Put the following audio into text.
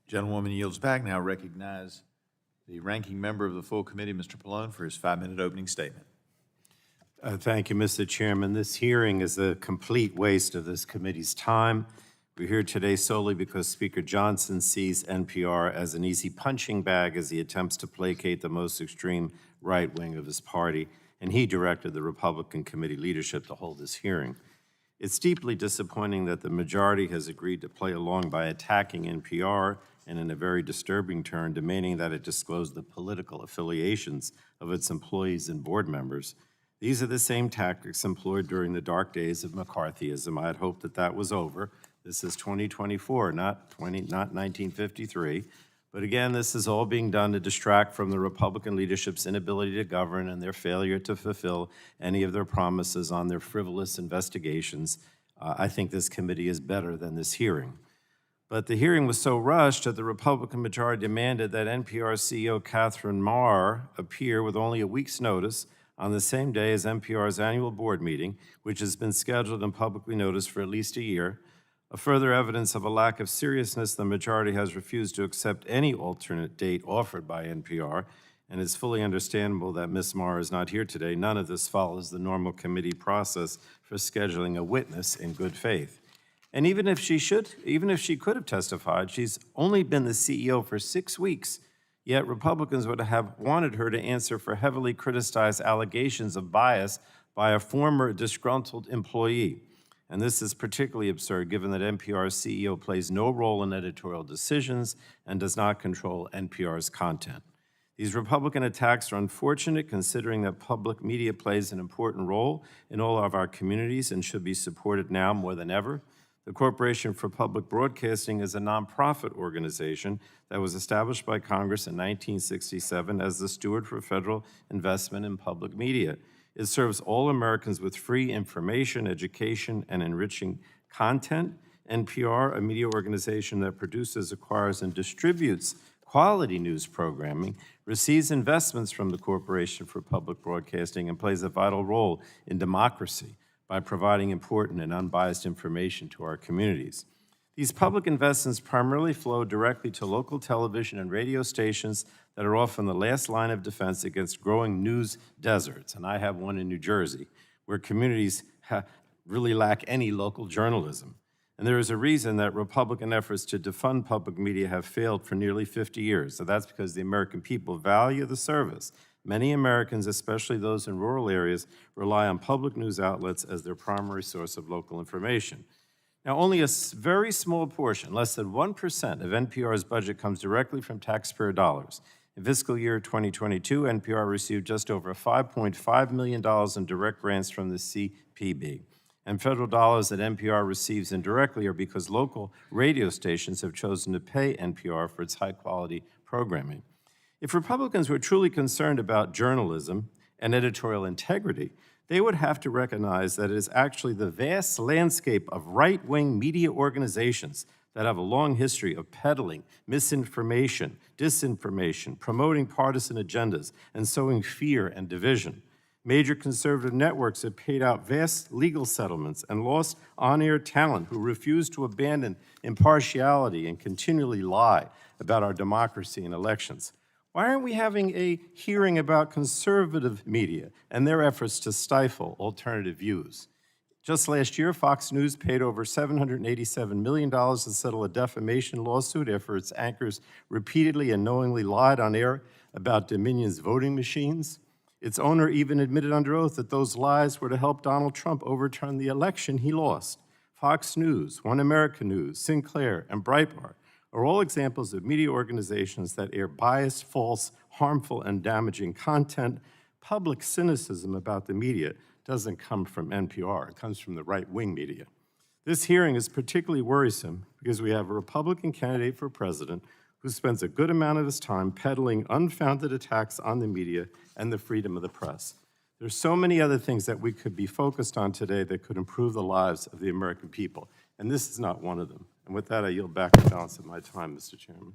Gentlewoman yields back. Now recognize the ranking member of the full committee, Mr. Pallone, for his 5-minute opening statement. Thank you, Mr. Chairman. This hearing is a complete waste of this committee's time. We're here today solely because Speaker Johnson sees NPR as an easy punching bag as he attempts to placate the most extreme right wing of his party, and he directed the Republican committee leadership to hold this hearing. It's deeply disappointing that the majority has agreed to play along by attacking NPR and, in a very disturbing turn, demanding that it disclose the political affiliations of its employees and board members. These are the same tactics employed during the dark days of McCarthyism. I had hoped that that was over. This is 2024, not 1953. But again, this is all being done to distract from the Republican leadership's inability to govern and their failure to fulfill any of their promises on their frivolous investigations. I think this committee is better than this hearing. But the hearing was so rushed that the Republican majority demanded that NPR CEO Catherine Maher appear with only a week's notice on the same day as NPR's annual board meeting, which has been scheduled and publicly noticed for at least a year. A further evidence of a lack of seriousness, the majority has refused to accept any alternate date offered by NPR, and it's fully understandable that Ms. Maher is not here today. None of this follows the normal committee process for scheduling a witness in good faith. And even if she could have testified, she's only been the CEO for 6 weeks, yet Republicans would have wanted her to answer for heavily criticized allegations of bias by a former disgruntled employee. And this is particularly absurd given that NPR's CEO plays no role in editorial decisions and does not control NPR's content. These Republican attacks are unfortunate considering that public media plays an important role in all of our communities and should be supported now more than ever. The Corporation for Public Broadcasting is a nonprofit organization that was established by Congress in 1967 as the steward for federal investment in public media. It serves all Americans with free information, education, and enriching content. NPR, a media organization that produces, acquires, and distributes quality news programming, receives investments from the Corporation for Public Broadcasting and plays a vital role in democracy by providing important and unbiased information to our communities. These public investments primarily flow directly to local television and radio stations that are often the last line of defense against growing news deserts, and I have one in New Jersey, where communities really lack any local journalism. And there is a reason that Republican efforts to defund public media have failed for nearly 50 years. So that's because the American people value the service. Many Americans, especially those in rural areas, rely on public news outlets as their primary source of local information. Now, only a very small portion, less than 1% of NPR's budget comes directly from taxpayer dollars. In fiscal year 2022, NPR received just over $5.5 million in direct grants from the CPB. And federal dollars that NPR receives indirectly are because local radio stations have chosen to pay NPR for its high-quality programming. If Republicans were truly concerned about journalism and editorial integrity, they would have to recognize that it is actually the vast landscape of right-wing media organizations that have a long history of peddling misinformation, disinformation, promoting partisan agendas, and sowing fear and division. Major conservative networks have paid out vast legal settlements and lost on-air talent who refuse to abandon impartiality and continually lie about our democracy and elections. Why aren't we having a hearing about conservative media and their efforts to stifle alternative views? Just last year, Fox News paid over $787 million to settle a defamation lawsuit after its anchors repeatedly and knowingly lied on air about Dominion's voting machines. Its owner even admitted under oath that those lies were to help Donald Trump overturn the election he lost. Fox News, One America News, Sinclair, and Breitbart are all examples of media organizations that air biased, false, harmful, and damaging content. Public cynicism about the media doesn't come from NPR. It comes from the right-wing media. This hearing is particularly worrisome because we have a Republican candidate for president who spends a good amount of his time peddling unfounded attacks on the media and the freedom of the press. There's so many other things that we could be focused on today that could improve the lives of the American people, and this is not one of them. And with that, I yield back the balance of my time, Mr. Chairman.